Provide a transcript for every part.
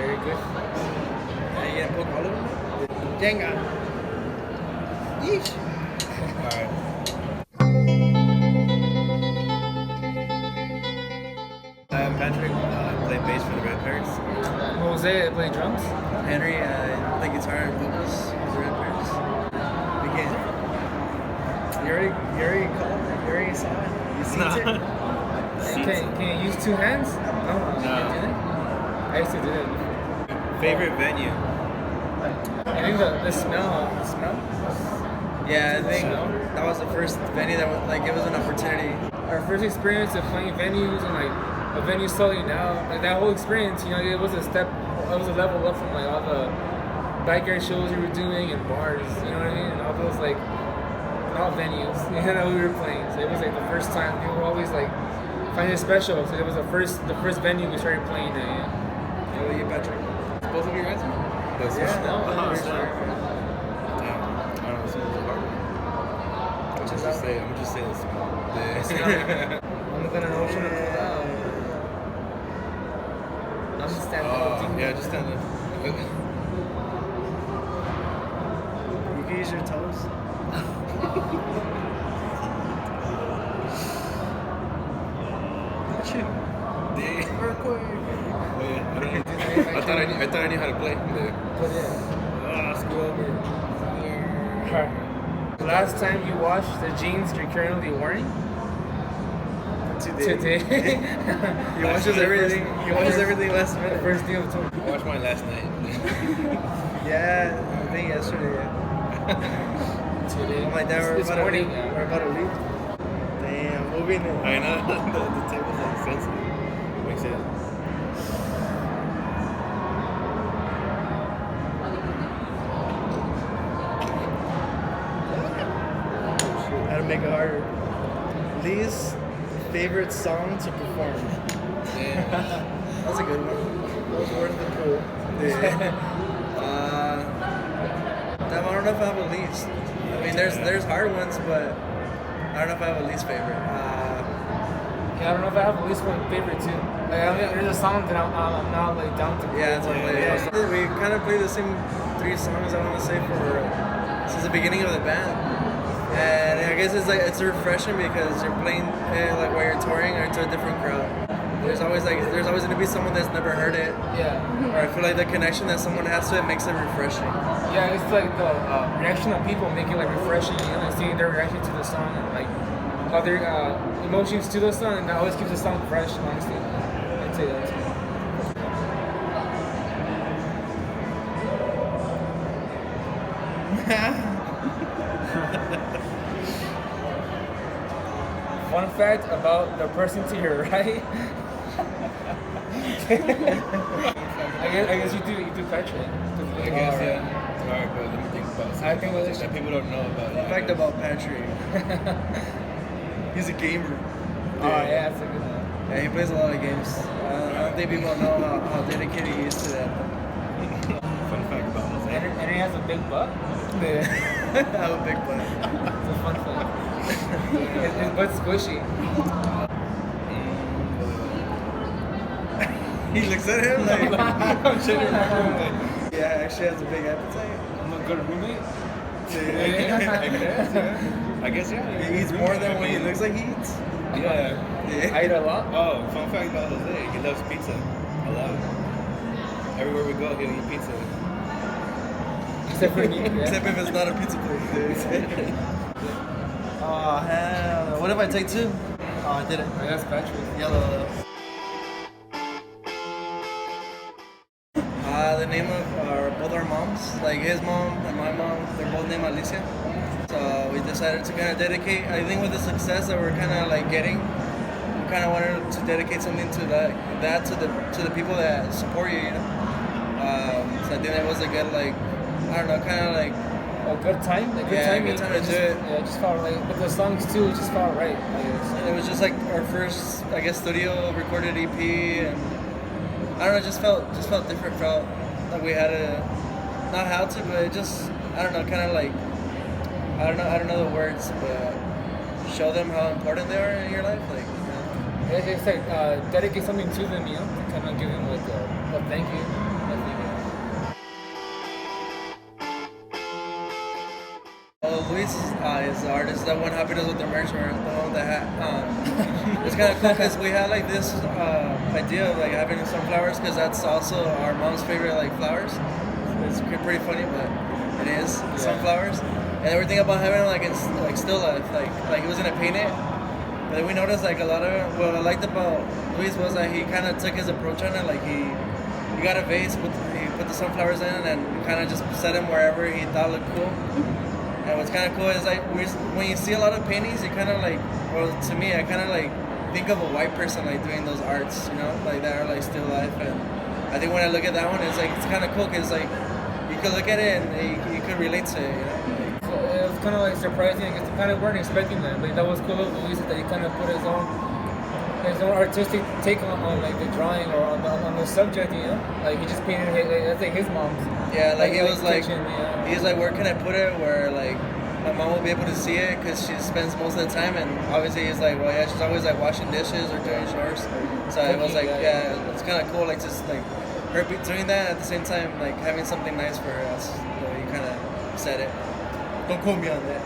Very good. And you gonna poke all of them? Jenga. Yeesh. Alright. I'm Patrick. I play bass for the Red Pears. Jose play drums. Henry, play guitar and vocals with the Red Pears. Again. You already called it? You already saw it? You seen it? Can you use two hands? No. You can't do that? I used to do that. Favorite venue? I think the smell. Yeah, I think that was the first venue that was like, it was an opportunity. Our first experience of playing venues and like a venue selling out, like that whole experience, you know, it was a level up from like all the backyard shows we were doing and bars, you know what I mean? And all those like, all venues, you know, we were playing. So it was like the first time, we were always like, finding it special. So it was the first venue we started playing at, yeah. How about you, Patrick? Both of you guys? Yeah, no, Damn, I for sure. don't know, this one's a hard one. I'm just saying it's small. I'm gonna motion to pull out. I'm just standing up. Yeah, just stand up. You can use your toes. Real quick. I thought I knew how to play. Put it. Screw over. The last time you washed the jeans you're currently wearing? Today. He washes everything. He washes everything last The minute. first day of tour. I watched mine last night. Yeah, I think yesterday. Yeah. Today. Oh my dad, This morning. we're about to leave. Damn, we'll be in I know. the table's like sensitive. Makes sense. How to make it harder. Lee's favorite song to perform. Yeah. That's a good one. That was worth the pool. Damn, I don't know if I have a least. I mean, there's hard ones, but I don't know if I have a least favorite. Yeah, I don't know if I have at least one favorite too. Like, I mean, there's a song that I'm not like down to. Yeah, it's we kind of play the same 3 songs, I want to say, since the beginning of the band. And I guess it's refreshing because you're playing like while you're touring or to a different crowd. There's always gonna be someone that's never heard it. Yeah. Or I feel like the connection that someone has to it makes it refreshing. Yeah, it's like the reaction of people make it like refreshing, you know, and seeing their reaction to the song and like how their emotions to the song, and that always keeps the song fresh, honestly. I'd say that. Fun fact about the person to your right. I guess you do Patrick. I guess, yeah. Alright, but let me think about something. I think what that people don't know about. Fun fact about Patrick. He's a gamer. Oh yeah, that's a good one. Yeah, he plays a lot of games. I don't think people know how dedicated he is to that. Fun fact about Jose. And he has a big butt. I have a big butt. It's a fun fact. His butt's squishy. He looks at him like, I'm checking my room. yeah, actually has a big appetite. I'm a good roommate. I guess, yeah. He eats more than what he looks like he eats. Yeah. I eat a lot. Oh, fun fact about Jose, he loves pizza a lot. Everywhere we go, he'll eat pizza. Except for me. Yeah. Except if it's not a pizza place. Oh, hell no. What if I take 2? Oh, I did it. That's Patrick. Yellow. The name of both our moms, like his mom and my mom, they're both named Alicia. So we decided to kind of dedicate, I think with the success that we're kind of like getting, we kind of wanted to dedicate something to that to the people that support you, you know. So I think that was a good, like, I don't know, kind of like A good time? A good time good time to do it. Yeah, it just felt right. But the songs too, it just felt right, I guess. And it was just like our first, I guess, studio recorded EP, and I don't know, just felt different. Felt like we had to, not how to, but it just, I don't know, kind of like, I don't know the words, but show them how important they are in your life, like. You know. It's like dedicate something to them, you know, to kind of give them like a thank you. Luis is the artist that one helping us with the merch, or the one that had. It's kind of cool because we had like this idea of like having sunflowers because that's also our mom's favorite like flowers. It's pretty funny, but it is sunflowers. And then we're thinking about having like in like still life, like he was gonna paint it. But then we noticed like a lot of what I liked about Luis was that he kind of took his approach on it. Like he got a vase, he put the sunflowers in, and kind of just set them wherever he thought looked cool. And what's kind of cool is like when you see a lot of paintings, you kind of like, well, to me, I kind of like think of a white person like doing those arts, you know, like that are like still life. And I think when I look at that one, it's like it's kind of cool because like you could look at it and you could relate to it, you know. It was kind of like surprising because kind of weren't expecting that, but that was cool of Luis that he kind of put his own artistic take on like the drawing or on the subject, you know. Like he just painted that's like his mom's. Yeah, like it was like kitchen, he was like, where can I put it where like my mom will be able to see it because she spends most of the time, and obviously he's like, well, yeah, she's always like washing dishes or doing chores. So it was like, yeah, it's kind of cool, like just like her doing that at the same time, like having something nice for us. So you kind of said it. Don't quote me on that.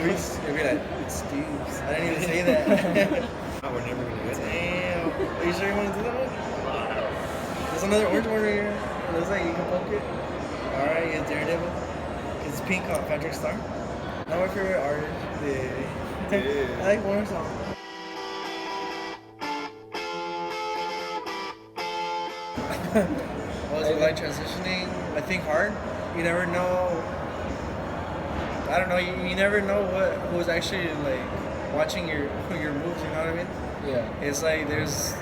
Luis, you'll be like, it's Steve's. I didn't even say that. We're never gonna get that. Damn. Are you sure you want to do that one? There's another orange one right here. It looks like you can poke it. Alright, it's Daredevil. It's pink on Patrick Star. Not my favorite artist. Yeah. I like one song. What was it like transitioning? I think hard. You never know. I don't know. You never know who's actually like watching your moves. You know what I mean? Yeah. It's like there's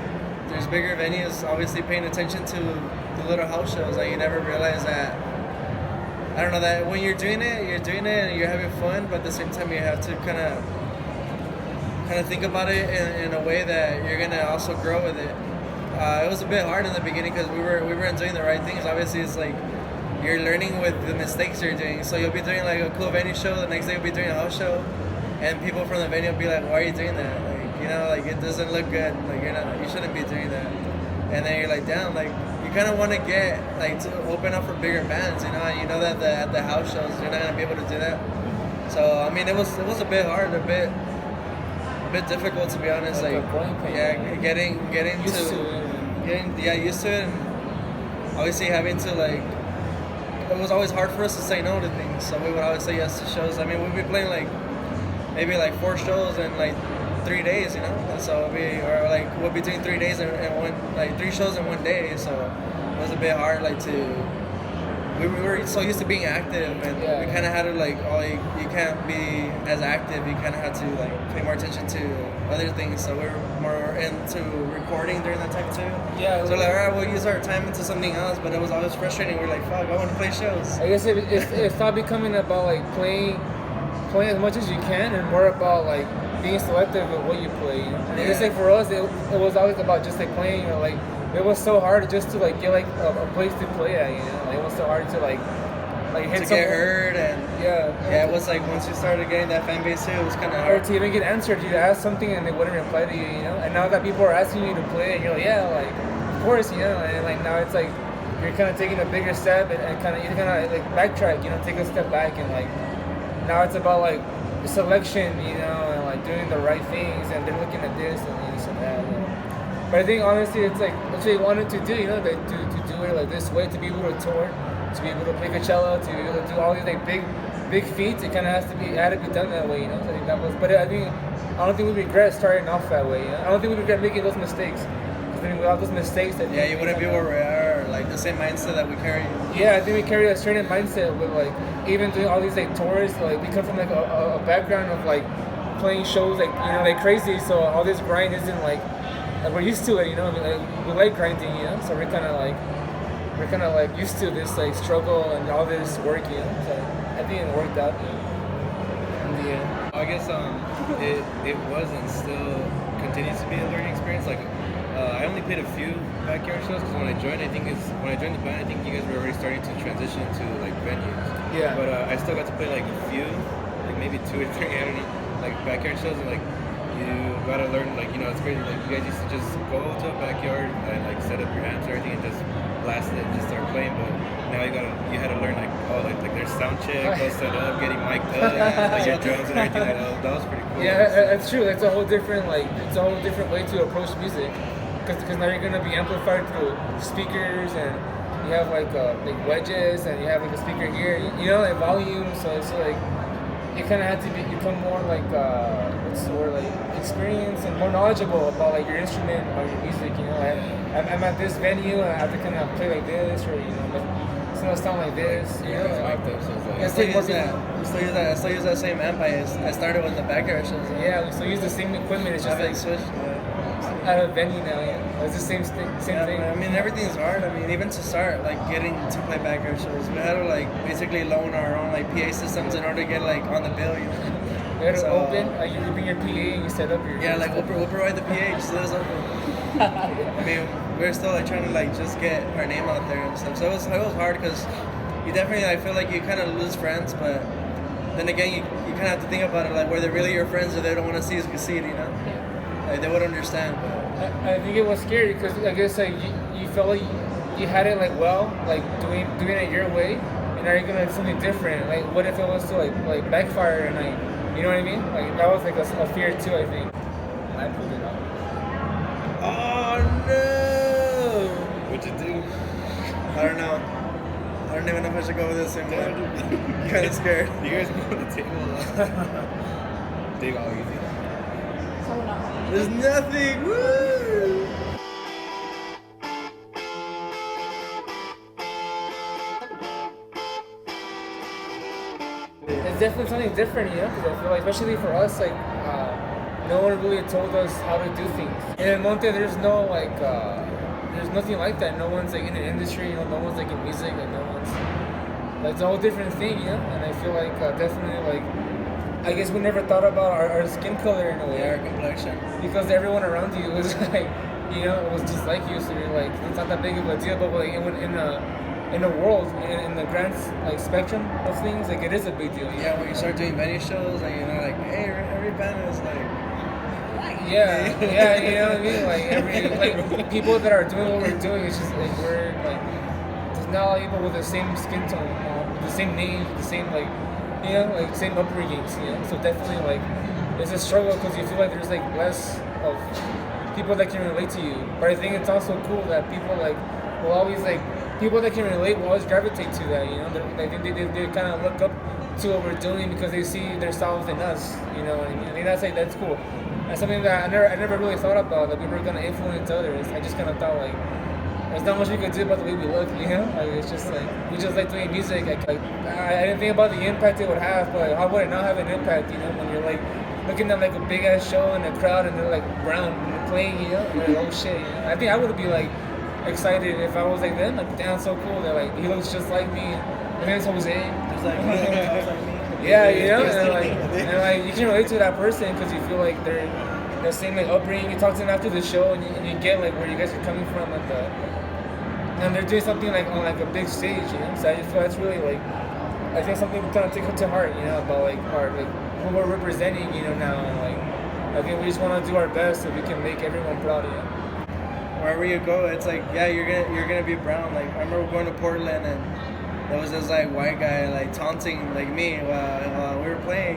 bigger venues obviously paying attention to the little house shows. Like you never realize that. I don't know, that when you're doing it and you're having fun, but at the same time you have to kind of think about it in a way that you're gonna also grow with it. It was a bit hard in the beginning because we weren't doing the right things. Obviously, it's like you're learning with the mistakes you're doing. So you'll be doing like a cool venue show, the next day you'll be doing a house show, and people from the venue will be like, "Why are you doing that? Like, you know, like it doesn't look good. Like you shouldn't be doing that." And then you're like, "Damn, like." You kind of want to get like to open up for bigger bands, you know. And you know that at the house shows you're not gonna be able to do that. So I mean, it was a bit hard, a bit difficult to be honest. Like getting used to it, and obviously having to like. It was always hard for us to say no to things, so we would always say yes to shows. I mean, we'd be playing like maybe like 4 shows in like 3 days, you know. And so we'll be doing 3 days and one, like 3 shows in 1 day. So it was a bit hard, like we were so used to being active, and we kind of had to like, you can't be as active. You kind of had to like pay more attention to other things. So we were more into recording during that time too. Yeah. So like, all right, we'll use our time into something else, but it was always frustrating. We're like, fuck, I want to play shows. I guess it stopped becoming about like playing as much as you can, and more about like being selective of what you play. And I guess like for us, it was always about just like playing. You know, like it was so hard just to like get like a place to play at. You know, like, it was so hard to like hit to get heard, and it was like once you started getting that fan base too, it was kind of hard. Or to even get answered, you ask something and they wouldn't reply to you. You know, and now that people are asking you to play, and you're like, yeah, like of course, you know, and like now it's like you're kind of taking a bigger step and kind of like backtrack. You know, take a step back and like now it's about like the selection, you know, and like doing the right things, and they're looking at this and this and that. But I think honestly, it's like what they wanted to do, you know, to do it like this way, to be able to tour, to be able to play Coachella, to be able to do all these like big feats. It kind of had to be done that way, you know. So I think that was, but I don't think we regret starting off that way. You know? I don't think we regret making those mistakes. Because I mean, without those mistakes, you wouldn't be where we are, like the same mindset that we carry. Yeah, I think we carry a certain mindset with like even doing all these like tours. Like we come from like a background of like playing shows like, you know, like crazy. So all this grind isn't like we're used to it, you know. I mean, we like grinding, you know. So we're kind of like used to this like struggle and all this work, you know. So I think it worked out. In the end. I guess it was and still continues to be a learning experience. Like I only played a few backyard shows because when I joined the band, I think you guys were already starting to transition to like venues. Yeah. But I still got to play like a few, like maybe 2 or 3, I don't know, like backyard shows, and like you gotta learn, like, you know, it's crazy. Like you guys used to just go to a backyard and like set up your amps and everything and just blast it and just start playing. But now you had to learn like oh, like their sound check, all set up, getting mic'd up, like your drums and everything. That was pretty cool. Yeah, that's true. It's a whole different way to approach music, because now you're gonna be amplified through speakers, and you have like wedges, and you have like a speaker here, you know, like volume. So it's like you kind of have to become more like what's the word, like experienced and more knowledgeable about like your instrument, about your music. You know, I'm at this venue and I have to kind of play like this, or you know, like it's gonna sound like this. You know, Mic'd up, so it's like, Yeah, I still use that same amp I started with the backyard shows. yeah, we still use the same equipment. It's just like switched. at a venue now. Yeah, it's the same thing. I mean, everything's hard. I mean, even to start, like, getting to play backyard shows, we had to, like, basically loan our own, like, PA systems in order to get, like, on the bill, you know? You had to open, you bring your PA and you set up your... Yeah, like, we'll provide the PA, just let us open. I mean, we're still, like, trying to, like, just get our name out there and stuff. So it was hard, because you definitely, I feel like you kind of lose friends, but then again, you kind of have to think about it, like, were they really your friends or they don't want to see you succeed, you know? Like, they would understand, but... I think it was scary because I guess like you felt like you had it like well, like doing it your way, and now you're gonna do something different. Like what if it was to like backfire and like, you know what I mean? Like that was like a fear too, I think. I pulled it out. Oh no! what'd you do? I don't know. I don't even know if I should go with this anymore. I'm kind of scared. You guys go to the table. Dave, all easy. There's nothing. Woo! It's definitely something different, you know, because I feel like, especially for us, like, no one really told us how to do things. And in Monte, there's no, like, there's nothing like that. No one's, like, in the industry, you know, no one's, like, in music, and no one's, like, it's a whole different thing, you know? And I feel like, definitely, like, I guess we never thought about our skin color in a way. Yeah, our complexion. Because everyone around you was, like, you know, it was just like you, so you're like, it's not that big of a deal, but, like, in the world, in the grand like spectrum of things, like it is a big deal. Yeah, when you start doing venue shows, like, you know, like, hey, every band is like, yeah, you know what I mean? Like like people that are doing what we're doing, it's just like we're like there's not a lot of people with the same skin tone, with the same name, the same like you know like same upbringings, you know. So definitely like it's a struggle because you feel like there's like less of people that can relate to you. But I think it's also cool that people like will always like. People that can relate will always gravitate to that, you know. They kind of look up to what we're doing because they see themselves in us, you know. And I think that's cool. That's something that I never really thought about, that we were gonna influence others. I just kind of thought like there's not much we could do about the way we look, you know. Like it's just like we just like doing music. I didn't think about the impact it would have, but how would it not have an impact, you know? When you're like looking at like a big ass show in a crowd and they're like brown and they're playing, you know, and you're like, oh shit, you know? I think I would be like excited if I was like them, like damn, so cool. They're like, he looks just like me. My name's Jose. It's like, yeah, you know, and like you can relate to that person because you feel like they're the same like upbringing. You talk to them after the show and you get like where you guys are coming from and they're doing something like on like a big stage, you know. So I just feel that's really like I think something we kind of take to heart, you know, about like our like who we're representing, you know, now, and like I think we just want to do our best so we can make everyone proud, you know. Wherever you go, it's like, yeah, you're gonna be brown. Like I remember going to Portland and there was this like white guy like taunting like me while we were playing,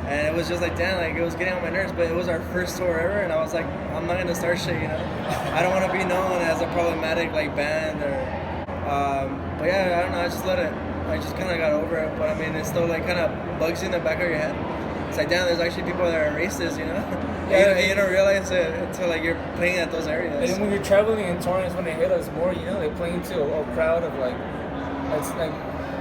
and it was just like damn, like it was getting on my nerves. But it was our first tour ever, and I was like, I'm not gonna start shit, you know. I don't want to be known as a problematic like band or, but yeah, I don't know. I just let it. I just kind of got over it. But I mean, it still like kind of bugs you in the back of your head. It's like damn, there's actually people that are racist, you know. Yeah, you don't realize it until like you're playing at those areas. And when you're traveling and touring, is when it hit us more. You know, like playing to a crowd of like, it's like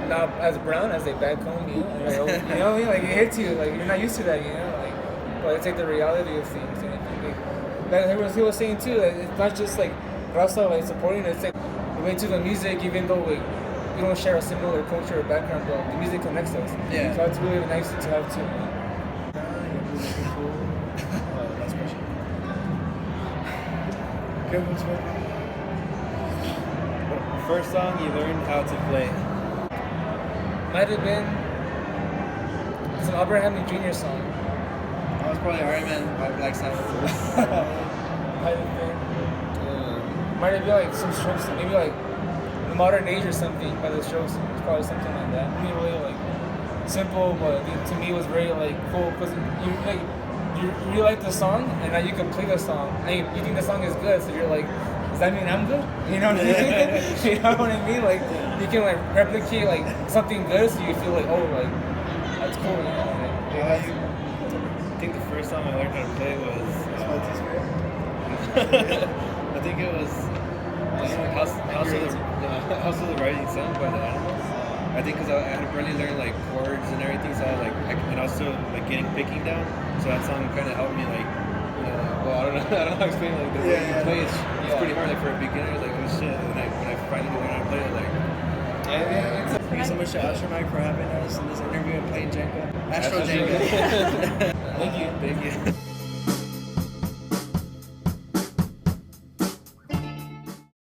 not as brown as they back home. You know, and, like, you know what I mean? Like it hits you. Like you're not used to that. You know, like but it's like the reality of things. And I think like he was saying too, that it's not just like Raza like supporting it. It's like relate to the music, even though like we don't share a similar culture or background, but the music connects us. Yeah. So it's really nice to have too. First song you learned how to play? Might have been some Abraham Jr. song. That was probably Iron Man by Black Sabbath. Might have been like some Strokes, maybe like Modern Age or something by the Strokes. It's probably something like that. I mean, really like simple, but to me it was very like cool because you really like the song and now you can play the song and you think the song is good, so you're like, does that mean I'm good? You know what I mean? You know what I mean? Like you can like replicate like something good, so you feel like, oh, like that's cool. You know? I think the first song I learned how to play was. I think it was House of the Rising Sun by the Animals. I think because I had barely learned like chords and everything, so I was like, and also like getting picking down. So that song kind of helped me like, well, I don't know how to explain like the way you play. It's pretty hard. Like for a beginner, it's like oh shit. And when I finally learned how to play it, like. Thank you so much to Astr0Mag for having us in this interview and playing Jenga. Astr0Jenga. Thank you.